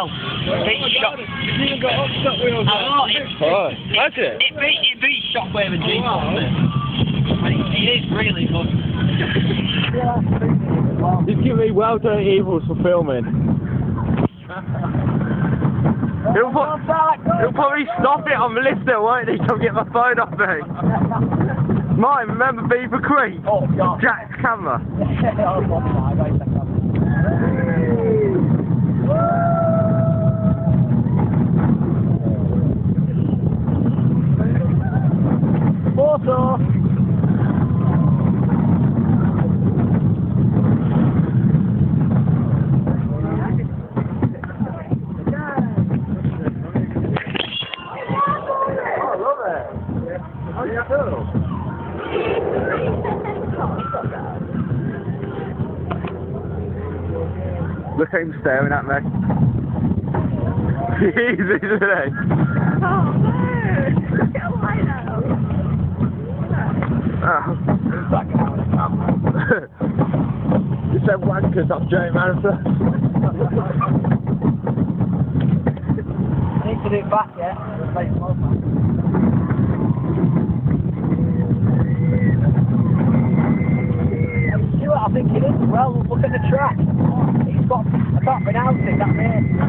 well. Beats Shock. It's even got upset wheels. That's it. It beats Shockwave and G-Force, mate. It is really good. Just give me Well Done Evils for filming. He'll probably stop it on the listener, won't he? Don't get my phone off me. Mine, remember Beaver Creek? Oh, God. Jack's camera. Photo. Look at him staring at me. He's isn't he? Oh, no! Look at my nose! You said wankers off Drayton Manor. I need to do it back, yeah? I think it is. Well, look at the track. He's got, I can't pronounce it, that name.